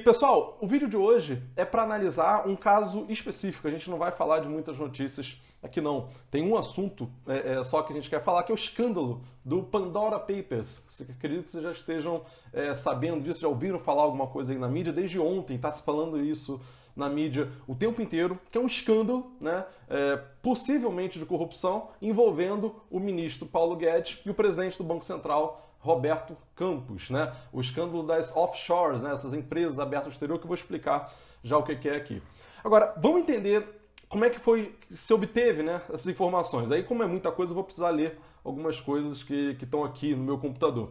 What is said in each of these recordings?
Pessoal, o vídeo de hoje é para analisar um caso específico. A gente não vai falar de muitas notícias aqui não. Tem um assunto só que a gente quer falar, que é o escândalo do Pandora Papers. Acredito que vocês já estejam sabendo disso, já ouviram falar alguma coisa aí na mídia. Desde ontem está se falando isso na mídia o tempo inteiro, que é um escândalo, né, possivelmente de corrupção, envolvendo o ministro Paulo Guedes e o presidente do Banco Central, Roberto Campos, né? O escândalo das offshores, né? Essas empresas abertas ao exterior, que eu vou explicar já o que é aqui. Agora, vamos entender como é que se obteve, né, essas informações. Aí, como é muita coisa, eu vou precisar ler algumas coisas que estão aqui no meu computador.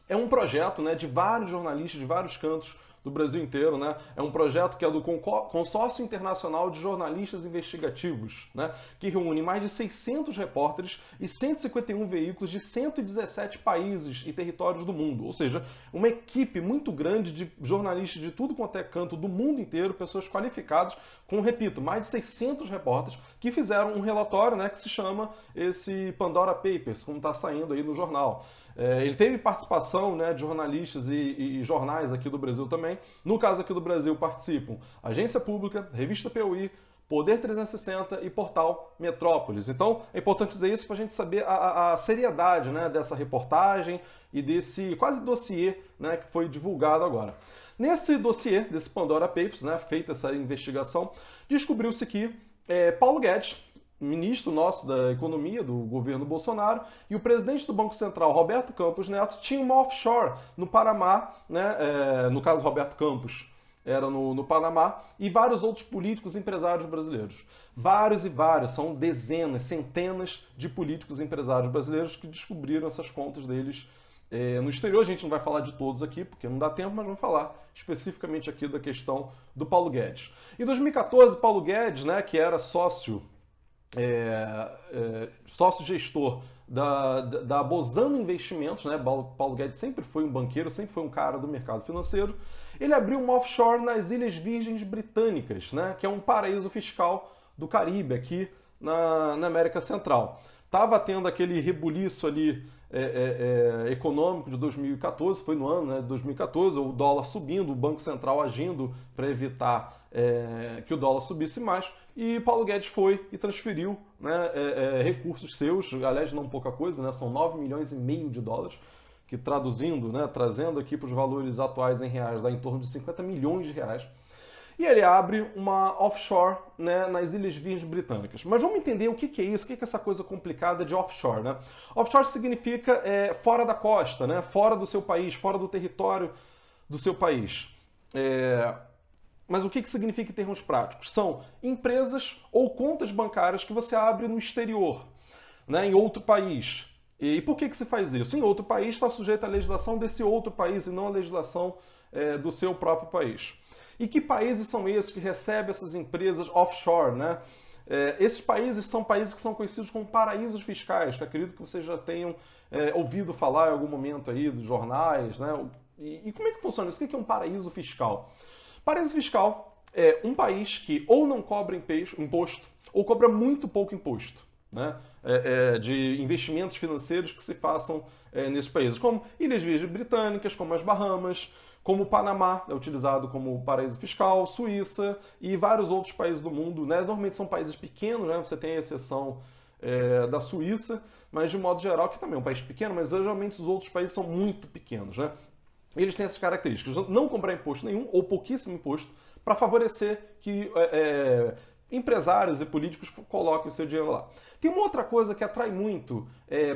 É um projeto, né, de vários jornalistas de vários cantos do Brasil inteiro, né? É um projeto que é do Consórcio Internacional de Jornalistas Investigativos, né? Que reúne mais de 600 repórteres e 151 veículos de 117 países e territórios do mundo. Ou seja, uma equipe muito grande de jornalistas de tudo quanto é canto do mundo inteiro, pessoas qualificadas, com, repito, mais de 600 repórteres que fizeram um relatório, né, que se chama esse Pandora Papers, como está saindo aí no jornal. Ele teve participação, né, de jornalistas e jornais aqui do Brasil também. No caso aqui do Brasil participam Agência Pública, Revista Piauí, Poder 360 e Portal Metrópolis. Então é importante dizer isso para a gente saber a seriedade, né, dessa reportagem e desse quase dossiê, né, que foi divulgado agora. Nesse dossiê, desse Pandora Papers, né, feita essa investigação, descobriu-se que Paulo Guedes, ministro nosso da Economia do governo Bolsonaro, e o presidente do Banco Central, Roberto Campos Neto, tinha uma offshore no Panamá, né? No caso, Roberto Campos era no Panamá, e vários outros políticos e empresários brasileiros. Vários e vários, são dezenas, centenas de políticos e empresários brasileiros que descobriram essas contas deles no exterior. A gente não vai falar de todos aqui, porque não dá tempo, mas vamos falar especificamente aqui da questão do Paulo Guedes. Em 2014, Paulo Guedes, né, que era sócio-gestor da Bozano Investimentos, né? Paulo Guedes sempre foi um banqueiro, sempre foi um cara do mercado financeiro. Ele abriu uma offshore nas Ilhas Virgens Britânicas, né? Que é um paraíso fiscal do Caribe, aqui na América Central. Estava tendo aquele rebuliço ali econômico de 2014, foi no ano, né, de 2014, o dólar subindo, o Banco Central agindo para evitar que o dólar subisse mais, e Paulo Guedes foi e transferiu, né, recursos seus, aliás, não pouca coisa, né, são 9 milhões e meio de dólares, que traduzindo, né, trazendo aqui para os valores atuais em reais, dá em torno de 50 milhões de reais. E ele abre uma offshore, né, nas Ilhas Virgens Britânicas. Mas vamos entender o que é isso, o que é essa coisa complicada de offshore, né? Offshore significa fora da costa, né, fora do seu país, fora do território do seu país. Mas o que significa em termos práticos? São empresas ou contas bancárias que você abre no exterior, né, em outro país. E por que se faz isso? Em outro país está sujeito à legislação desse outro país e não à legislação do seu próprio país. E que países são esses que recebem essas empresas offshore, né? Esses países são países que são conhecidos como paraísos fiscais, que acredito que vocês já tenham ouvido falar em algum momento aí dos jornais, né? E como é que funciona isso? O que é um paraíso fiscal? Paraíso fiscal é um país que ou não cobra imposto ou cobra muito pouco imposto, né, de investimentos financeiros que se façam nesses países, como Ilhas Virgens Britânicas, como as Bahamas, como o Panamá, é utilizado como paraíso fiscal, Suíça e vários outros países do mundo, né? Normalmente são países pequenos, né? Você tem a exceção da Suíça, mas de modo geral, que também é um país pequeno, mas geralmente os outros países são muito pequenos, né? Eles têm essas características, não cobrar imposto nenhum ou pouquíssimo imposto, para favorecer que empresários e políticos coloquem o seu dinheiro lá. Tem uma outra coisa que atrai muito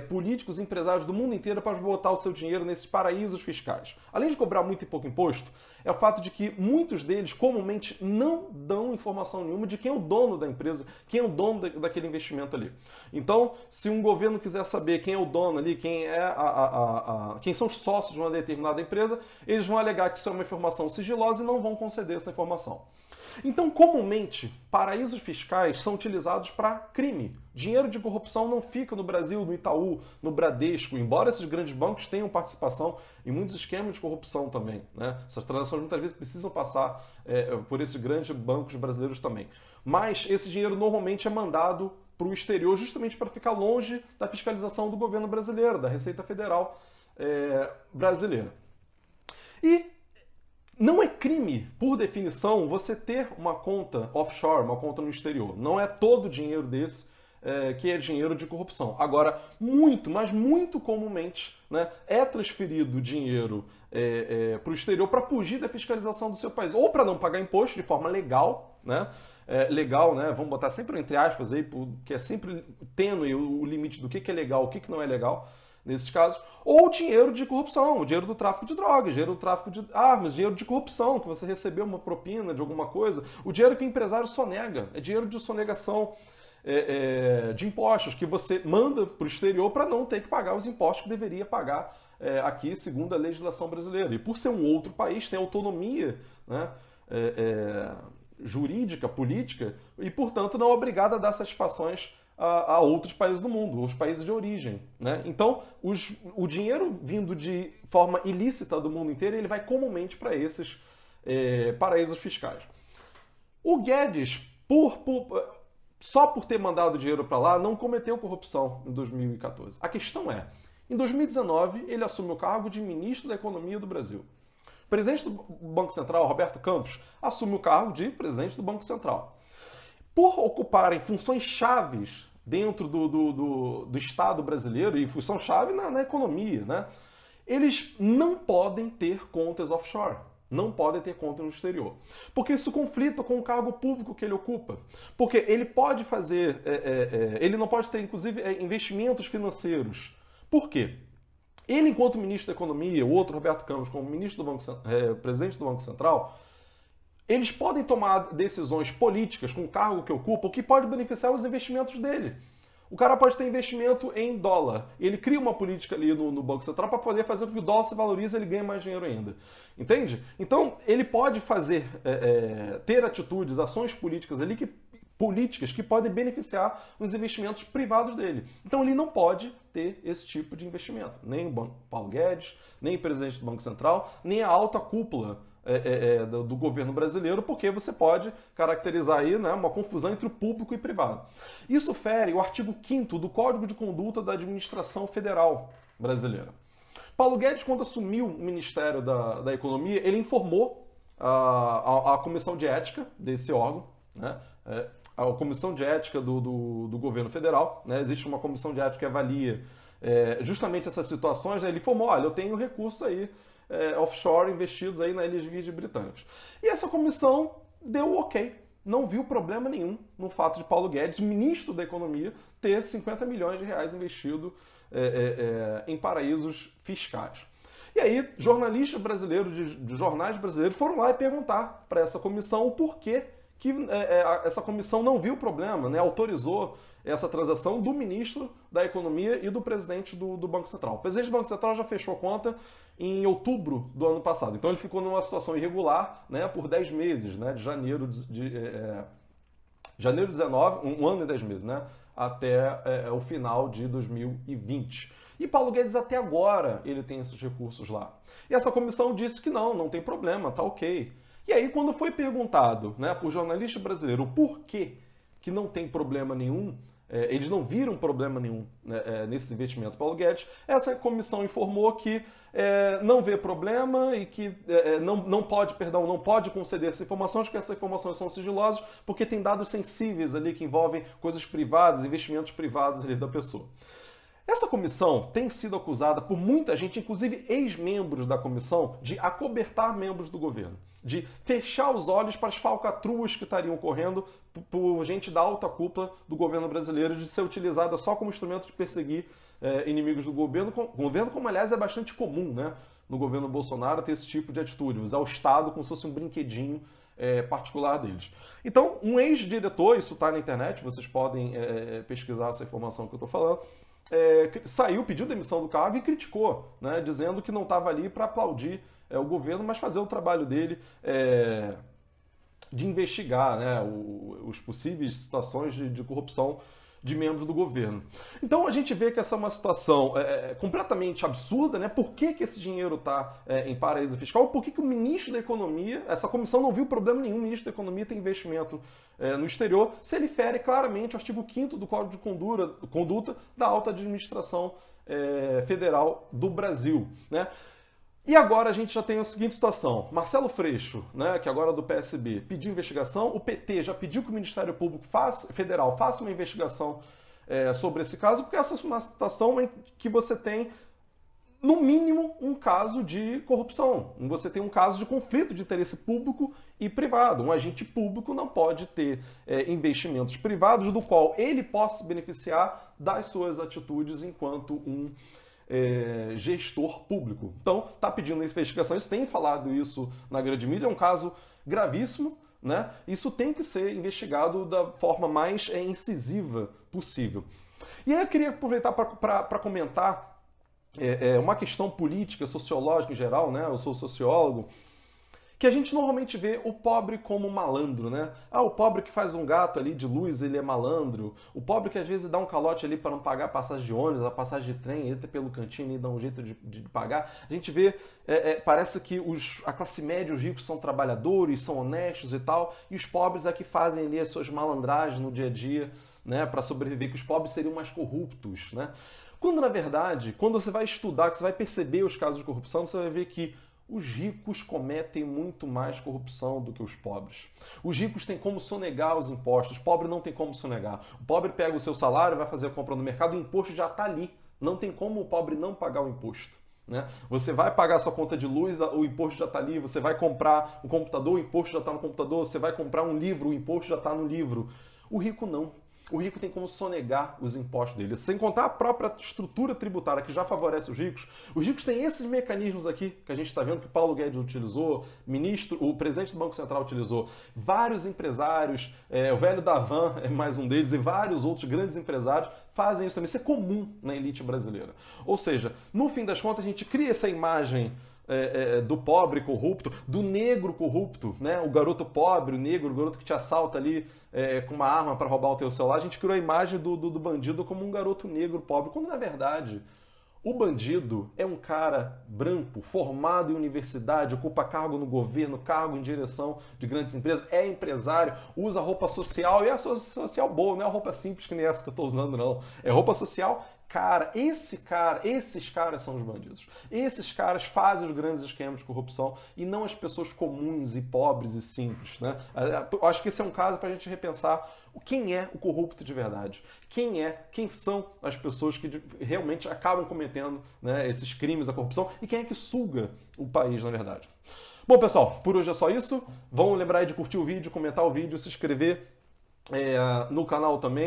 políticos e empresários do mundo inteiro para botar o seu dinheiro nesses paraísos fiscais. Além de cobrar muito e pouco imposto, é o fato de que muitos deles comumente não dão informação nenhuma de quem é o dono da empresa, quem é o dono daquele investimento ali. Então, se um governo quiser saber quem é o dono ali, quem são os sócios de uma determinada empresa, eles vão alegar que isso é uma informação sigilosa e não vão conceder essa informação. Então, comumente, paraísos fiscais são utilizados para crime. Dinheiro de corrupção não fica no Brasil, no Itaú, no Bradesco, embora esses grandes bancos tenham participação em muitos esquemas de corrupção também, né? Essas transações muitas vezes precisam passar por esses grandes bancos brasileiros também. Mas esse dinheiro normalmente é mandado para o exterior justamente para ficar longe da fiscalização do governo brasileiro, da Receita Federal brasileira. E Não é crime, por definição, você ter uma conta offshore, uma conta no exterior. Não é todo dinheiro desse que é dinheiro de corrupção. Agora, muito, mas muito comumente, né, é transferido dinheiro para o exterior para fugir da fiscalização do seu país, ou para não pagar imposto de forma legal, né? Legal, né? Vamos botar sempre entre aspas aí, que é sempre tênue o limite do que é legal, o que não é legal nesses casos, ou dinheiro de corrupção, o dinheiro do tráfico de drogas, dinheiro do tráfico de armas, dinheiro de corrupção, que você recebeu uma propina de alguma coisa, o dinheiro que o empresário sonega, é dinheiro de sonegação de impostos, que você manda para o exterior para não ter que pagar os impostos que deveria pagar aqui, segundo a legislação brasileira. E por ser um outro país, tem autonomia, né, jurídica, política, e, portanto, não é obrigado a dar satisfações a outros países do mundo, os países de origem. Né? Então, o dinheiro vindo de forma ilícita do mundo inteiro, ele vai comumente para esses paraísos fiscais. O Guedes, só por ter mandado dinheiro para lá, não cometeu corrupção em 2014. A questão é, em 2019, ele assume o cargo de ministro da Economia do Brasil. O presidente do Banco Central, Roberto Campos, assume o cargo de presidente do Banco Central. Por ocuparem funções chaves dentro do Estado brasileiro, e função-chave na economia, né? Eles não podem ter contas offshore. Não podem ter conta no exterior. Porque isso conflita com o cargo público que ele ocupa. Porque ele pode fazer, ele não pode ter, inclusive, investimentos financeiros. Por quê? Ele, enquanto ministro da Economia, o outro, Roberto Campos, como presidente do Banco Central, eles podem tomar decisões políticas com o cargo que ocupam que pode beneficiar os investimentos dele. O cara pode ter investimento em dólar. Ele cria uma política ali no Banco Central para poder fazer com que o dólar se valorize e ele ganhe mais dinheiro ainda. Entende? Então, ele pode fazer, ter atitudes, ações políticas ali políticas que podem beneficiar os investimentos privados dele. Então, ele não pode ter esse tipo de investimento. Nem o Paulo Guedes, nem o presidente do Banco Central, nem a alta cúpula do governo brasileiro, porque você pode caracterizar aí, né, uma confusão entre o público e privado. Isso fere o artigo 5º do Código de Conduta da Administração Federal Brasileira. Paulo Guedes, quando assumiu o Ministério da Economia, ele informou a Comissão de Ética desse órgão, né, a Comissão de Ética do Governo Federal, né, existe uma Comissão de Ética que avalia justamente essas situações, né, ele informou, olha, eu tenho recursos aí offshore investidos aí nas Ilhas Virgens Britânicas. E essa comissão deu ok. Não viu problema nenhum no fato de Paulo Guedes, ministro da Economia, ter 50 milhões de reais investido em paraísos fiscais. E aí, jornalistas brasileiros, de jornais brasileiros, foram lá e perguntar para essa comissão o porquê que essa comissão não viu problema, né, autorizou essa transação do ministro da Economia e do presidente do Banco Central. O presidente do Banco Central já fechou a conta em outubro do ano passado. Então ele ficou numa situação irregular, né, por 10 meses, né, de janeiro de 19, um ano e 10 meses, né, até o final de 2020. E Paulo Guedes até agora ele tem esses recursos lá. E essa comissão disse que não tem problema, tá ok. E aí quando foi perguntado, né, por jornalista brasileiro o porquê que não tem problema nenhum, eles não viram problema nenhum, né, nesses investimentos Paulo Guedes, essa comissão informou que não vê problema e que não pode conceder essas informações, porque essas informações são sigilosas, porque tem dados sensíveis ali que envolvem coisas privadas, investimentos privados ali da pessoa. Essa comissão tem sido acusada por muita gente, inclusive ex-membros da comissão, de acobertar membros do governo, de fechar os olhos para as falcatruas que estariam ocorrendo por gente da alta cúpula do governo brasileiro, de ser utilizada só como instrumento de perseguir inimigos do governo, como aliás é bastante comum, né, no governo Bolsonaro ter esse tipo de atitude, usar o Estado como se fosse um brinquedinho particular deles. Então, um ex-diretor, isso está na internet, vocês podem pesquisar essa informação que eu estou falando, pediu demissão do cargo e criticou, né, dizendo que não estava ali para aplaudir o governo, mas fazer o trabalho dele de investigar, né, os possíveis situações de corrupção de membros do governo. Então a gente vê que essa é uma situação completamente absurda, né? Por que esse dinheiro está em paraíso fiscal? Por que o ministro da Economia, essa comissão não viu problema nenhum, o ministro da Economia tem investimento no exterior, se ele fere claramente o artigo 5º do Código de Conduta da Alta Administração Federal do Brasil, né? E agora a gente já tem a seguinte situação. Marcelo Freixo, né, que agora é do PSB, pediu investigação. O PT já pediu que o Ministério Público Federal faça uma investigação sobre esse caso, porque essa é uma situação em que você tem, no mínimo, um caso de corrupção. Você tem um caso de conflito de interesse público e privado. Um agente público não pode ter investimentos privados do qual ele possa se beneficiar das suas atitudes enquanto um gestor público. Então, está pedindo investigações, tem falado isso na grande mídia, é um caso gravíssimo, né? Isso tem que ser investigado da forma mais incisiva possível. E aí eu queria aproveitar para comentar uma questão política, sociológica em geral, né? Eu sou sociólogo, que a gente normalmente vê o pobre como malandro, né? Ah, o pobre que faz um gato ali de luz, ele é malandro. O pobre que às vezes dá um calote ali para não pagar a passagem de ônibus, a passagem de trem, entra pelo cantinho e dá um jeito de pagar. A gente vê, parece que a classe média, os ricos são trabalhadores, são honestos e tal, e os pobres é que fazem ali as suas malandragens no dia a dia, né, para sobreviver, que os pobres seriam mais corruptos, né? Quando, na verdade, quando você vai estudar, que você vai perceber os casos de corrupção, você vai ver que os ricos cometem muito mais corrupção do que os pobres. Os ricos têm como sonegar os impostos, os pobres não têm como sonegar. O pobre pega o seu salário, vai fazer a compra no mercado, o imposto já está ali. Não tem como o pobre não pagar o imposto, né? Você vai pagar a sua conta de luz, o imposto já está ali. Você vai comprar um computador, o imposto já está no computador. Você vai comprar um livro, o imposto já está no livro. O rico não. O rico tem como sonegar os impostos dele. Sem contar a própria estrutura tributária que já favorece os ricos têm esses mecanismos aqui que a gente está vendo que Paulo Guedes utilizou, o presidente do Banco Central utilizou, vários empresários, o velho da Van é mais um deles, e vários outros grandes empresários fazem isso também. Isso é comum na elite brasileira. Ou seja, no fim das contas, a gente cria essa imagem do pobre corrupto, do negro corrupto, né? O garoto pobre, o negro, o garoto que te assalta ali com uma arma para roubar o teu celular. A gente criou a imagem do bandido como um garoto negro pobre, quando na verdade o bandido é um cara branco, formado em universidade, ocupa cargo no governo, cargo em direção de grandes empresas, é empresário, usa roupa social, e é social boa, não é roupa simples que nem essa que eu estou usando, não. É roupa social. Cara, esses caras são os bandidos. Esses caras fazem os grandes esquemas de corrupção e não as pessoas comuns e pobres e simples, né? Eu acho que esse é um caso para a gente repensar quem é o corrupto de verdade. Quem são as pessoas que realmente acabam cometendo, né, esses crimes da corrupção e quem é que suga o país, na verdade. Bom, pessoal, por hoje é só isso. Vamos lembrar aí de curtir o vídeo, comentar o vídeo, se inscrever no canal também.